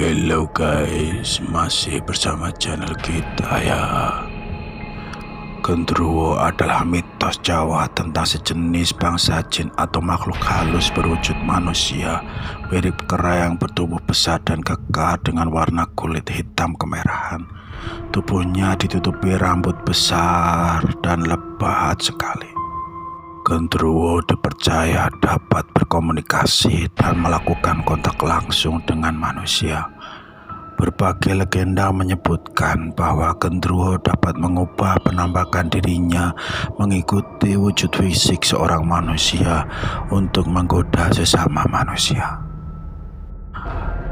Hello guys, masih bersama channel kita ya. Genderuwo adalah mitos Jawa tentang sejenis bangsa jin atau makhluk halus berwujud manusia, mirip kera yang bertubuh besar dan kekar dengan warna kulit hitam kemerahan. Tubuhnya ditutupi rambut besar dan lebat sekali. Genderuwo dipercaya dapat berkomunikasi dan melakukan kontak langsung dengan manusia. Berbagai legenda menyebutkan bahwa genderuwo dapat mengubah penampakan dirinya mengikuti wujud fisik seorang manusia untuk menggoda sesama manusia.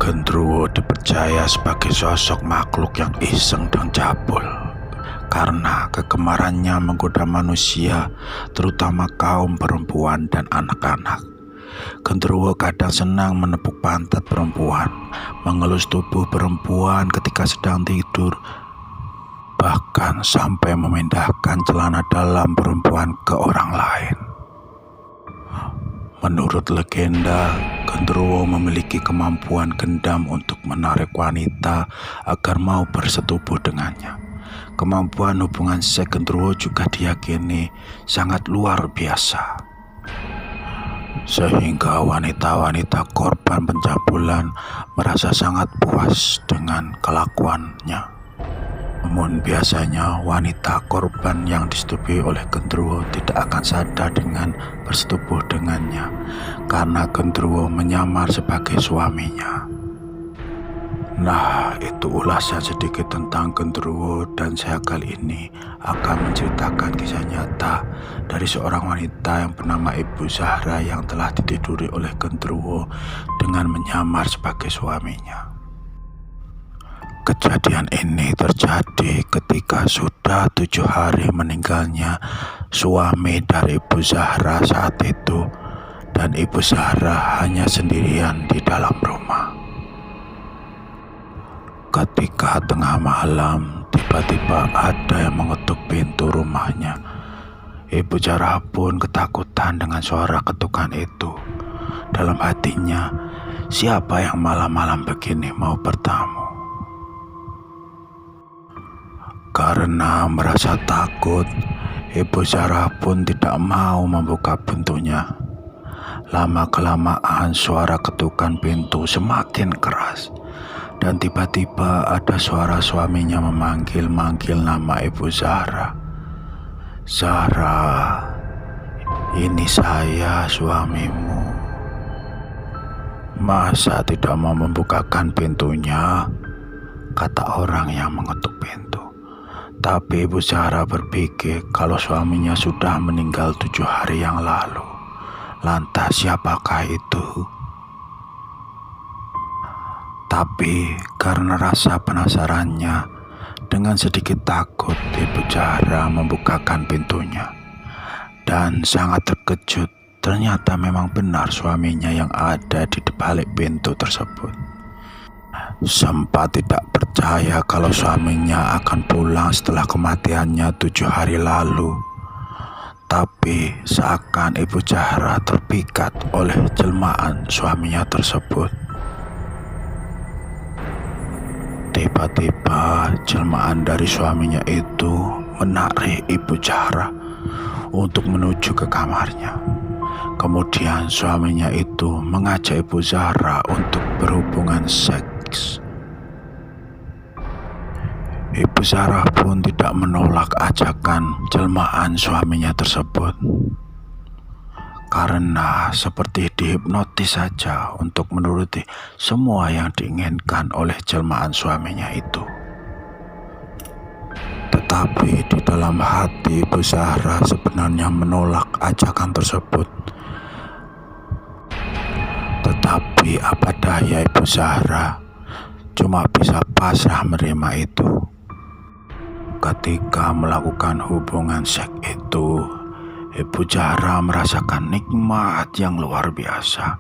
Genderuwo dipercaya sebagai sosok makhluk yang iseng dan cabul karena kegemarannya menggoda manusia, terutama kaum perempuan dan anak-anak. Genderuwo kadang senang menepuk pantat perempuan, mengelus tubuh perempuan ketika sedang tidur, bahkan sampai memindahkan celana dalam perempuan ke orang lain. Menurut legenda, genderuwo memiliki kemampuan gendam untuk menarik wanita agar mau bersetubuh dengannya. Kemampuan hubungan seks genderuwo juga diyakini sangat luar biasa, sehingga wanita-wanita korban pencabulan merasa sangat puas dengan kelakuannya. Namun biasanya wanita korban yang disetubui oleh genderuwo tidak akan sadar dengan bersetubuh dengannya karena genderuwo menyamar sebagai suaminya. Nah, itu ulasan sedikit tentang genderuwo, dan saya kali ini akan menceritakan kisah nyata dari seorang wanita yang bernama Ibu Zahra yang telah ditiduri oleh genderuwo dengan menyamar sebagai suaminya. Kejadian ini terjadi ketika sudah 7 hari meninggalnya suami dari Ibu Zahra saat itu, dan Ibu Zahra hanya sendirian di dalam rumah. Ketika tengah malam, tiba-tiba ada yang mengetuk pintu rumahnya. Ibu Zahra pun ketakutan dengan suara ketukan itu. Dalam hatinya, siapa yang malam-malam begini mau bertamu? Karena merasa takut, Ibu Zahra pun tidak mau membuka pintunya. Lama-kelamaan suara ketukan pintu semakin keras, dan tiba-tiba ada suara suaminya memanggil-manggil nama Ibu Zahra. "Zahra, ini saya suamimu." "Masa tidak mau membukakan pintunya?" kata orang yang mengetuk pintu. Tapi Ibu Zahra berpikir kalau suaminya sudah meninggal 7 hari yang lalu. Lantas siapakah itu? Tapi karena rasa penasarannya, dengan sedikit takut Ibu Zahra membukakan pintunya. Dan sangat terkejut, ternyata memang benar suaminya yang ada di balik pintu tersebut. Sempat tidak percaya kalau suaminya akan pulang setelah kematiannya 7 hari lalu. Tapi seakan Ibu Zahra terpikat oleh jelmaan suaminya tersebut. Tiba-tiba jelmaan dari suaminya itu menarik Ibu Zahra untuk menuju ke kamarnya. Kemudian suaminya itu mengajak Ibu Zahra untuk berhubungan seks. Ibu Zahra pun tidak menolak ajakan jelmaan suaminya tersebut, karena seperti dihipnotis saja untuk menuruti semua yang diinginkan oleh jelmaan suaminya itu. Tetapi di dalam hati Ibu Zahra sebenarnya menolak ajakan tersebut. Tetapi apa daya, Ibu Zahra cuma bisa pasrah menerima itu. Ketika melakukan hubungan seks itu, Ibu Zahra merasakan nikmat yang luar biasa.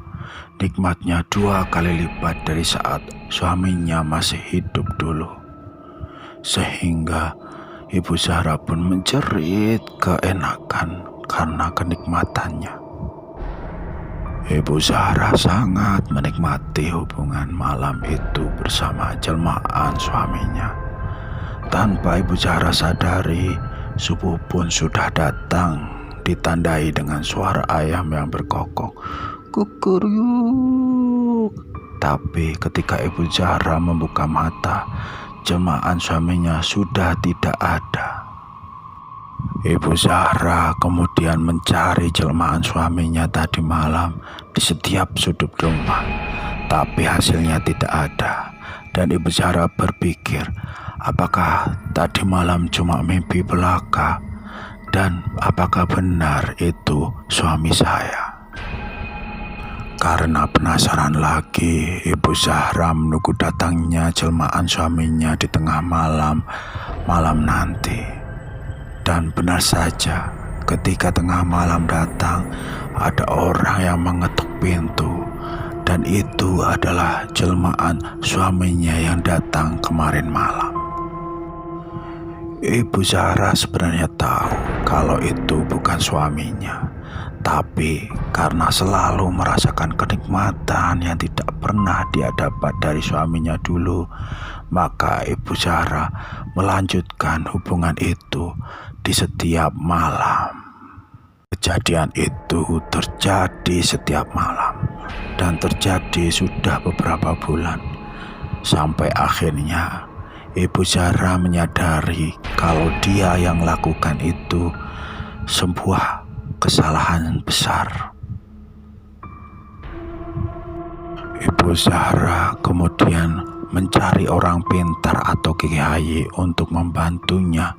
Nikmatnya 2 kali lipat dari saat suaminya masih hidup dulu. Sehingga Ibu Zahra pun menjerit keenakan karena kenikmatannya. Ibu Zahra sangat menikmati hubungan malam itu bersama jelmaan suaminya. Tanpa Ibu Zahra sadari, subuh pun sudah datang, ditandai dengan suara ayam yang berkokok, kukuryuk. Tapi ketika Ibu Zahra membuka mata, jelmaan suaminya sudah tidak ada. Ibu Zahra kemudian mencari jelmaan suaminya tadi malam di setiap sudut rumah, tapi hasilnya tidak ada. Dan Ibu Zahra berpikir, apakah tadi malam cuma mimpi belaka? Dan apakah benar itu suami saya? Karena penasaran lagi, Ibu Zahra menunggu datangnya jelmaan suaminya di tengah malam nanti. Dan benar saja, ketika tengah malam datang, ada orang yang mengetuk pintu. Dan itu adalah jelmaan suaminya yang datang kemarin malam. Ibu Zahra sebenarnya tahu kalau itu bukan suaminya. Tapi karena selalu merasakan kenikmatan yang tidak pernah dia dapat dari suaminya dulu, maka Ibu Zahra melanjutkan hubungan itu di setiap malam. Kejadian itu terjadi setiap malam dan terjadi sudah beberapa bulan, sampai akhirnya Ibu Zahra menyadari kalau dia yang lakukan itu sebuah kesalahan besar. Ibu Zahra kemudian mencari orang pintar atau kiai untuk membantunya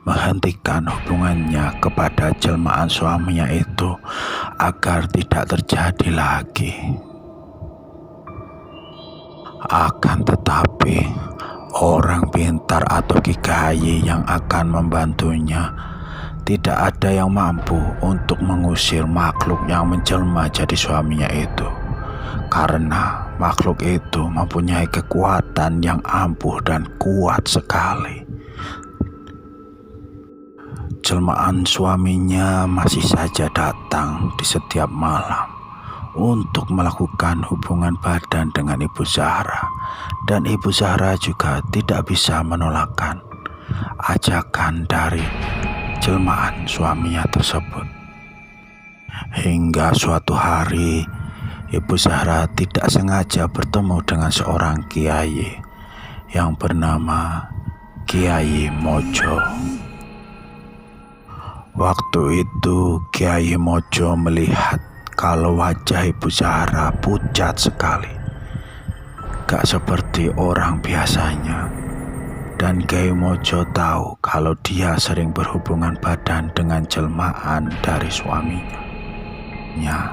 menghentikan hubungannya kepada jelmaan suaminya itu agar tidak terjadi lagi. Akan tetapi orang pintar atau kiai yang akan membantunya tidak ada yang mampu untuk mengusir makhluk yang menjelma jadi suaminya itu, karena makhluk itu mempunyai kekuatan yang ampuh dan kuat sekali. Jelmaan suaminya masih saja datang di setiap malam untuk melakukan hubungan badan dengan Ibu Zahra, dan Ibu Zahra juga tidak bisa menolakkan ajakan dari jelmaan suaminya tersebut. Hingga suatu hari Ibu Zahra tidak sengaja bertemu dengan seorang kiai yang bernama Kiai Mojo. Waktu itu Kiai Mojo melihat kalau wajah Ibu Zahra pucat sekali, gak seperti orang biasanya. Dan Kiai Mojo tahu kalau dia sering berhubungan badan dengan jelmaan dari suaminya.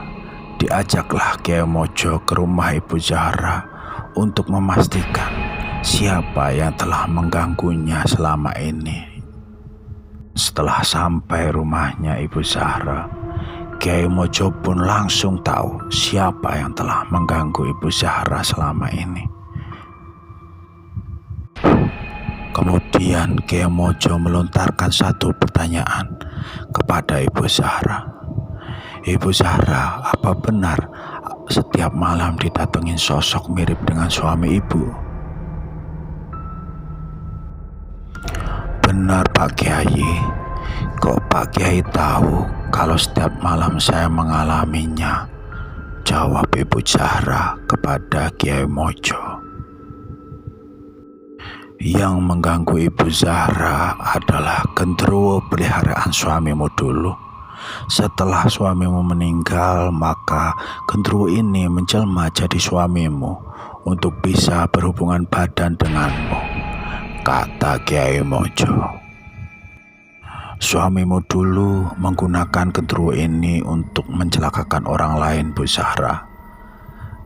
Diajaklah Kiai Mojo ke rumah Ibu Zahra untuk memastikan siapa yang telah mengganggunya selama ini. Setelah sampai rumahnya Ibu Zahra, Kiai Mojo pun langsung tahu siapa yang telah mengganggu Ibu Zahra selama ini. Kemudian Kiai Mojo melontarkan satu pertanyaan kepada Ibu Zahra. Ibu Zahra, apa benar setiap malam didatengin sosok mirip dengan suami ibu? Benar Pak Kiai. Kok Pak Kiai tahu kalau setiap malam saya mengalaminya? Jawab Ibu Zahra kepada Kiai Mojo. Yang mengganggu Ibu Zahra adalah genderuwo peliharaan suamimu dulu. Setelah suamimu meninggal, maka genderuwo ini menjelma jadi suamimu untuk bisa berhubungan badan denganmu, kata Kiai Mojo. Suamimu dulu menggunakan genderuwo ini untuk mencelakakan orang lain, Bu Zahra.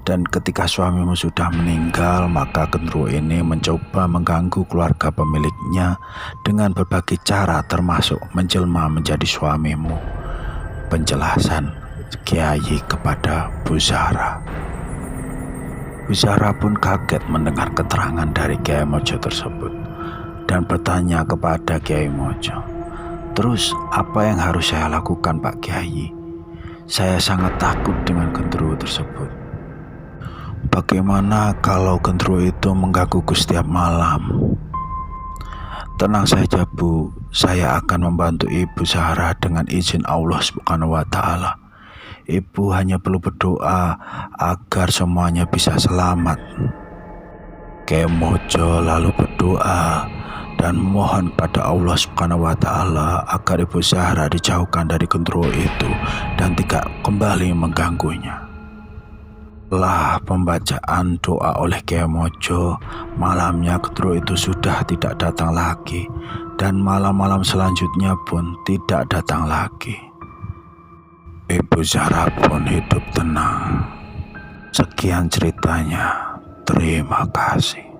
Dan ketika suamimu sudah meninggal, maka genderuwo ini mencoba mengganggu keluarga pemiliknya dengan berbagai cara, termasuk menjelma menjadi suamimu. Penjelasan Kiai kepada Bu Zahra. Bu Zahra pun kaget mendengar keterangan dari Kiai Mojo tersebut dan bertanya kepada Kiai Mojo, "Terus apa yang harus saya lakukan Pak Kiai? Saya sangat takut dengan genderuwo tersebut. Bagaimana kalau genderuwo itu menggangguku setiap malam? Tenang saja Bu, saya akan membantu Ibu Zahra dengan izin Allah Subhanahu wa Ta'ala. Ibu hanya perlu berdoa agar semuanya bisa selamat. Kemojo lalu berdoa dan mohon pada Allah Subhanahu wa Ta'ala agar Ibu Zahra dijauhkan dari genderuwo itu dan tidak kembali mengganggunya. Setelah pembacaan doa oleh Kemojo, malamnya genderuwo itu sudah tidak datang lagi dan malam-malam selanjutnya pun tidak datang lagi. Ibu Zahra pun hidup tenang. Sekian ceritanya. Terima kasih.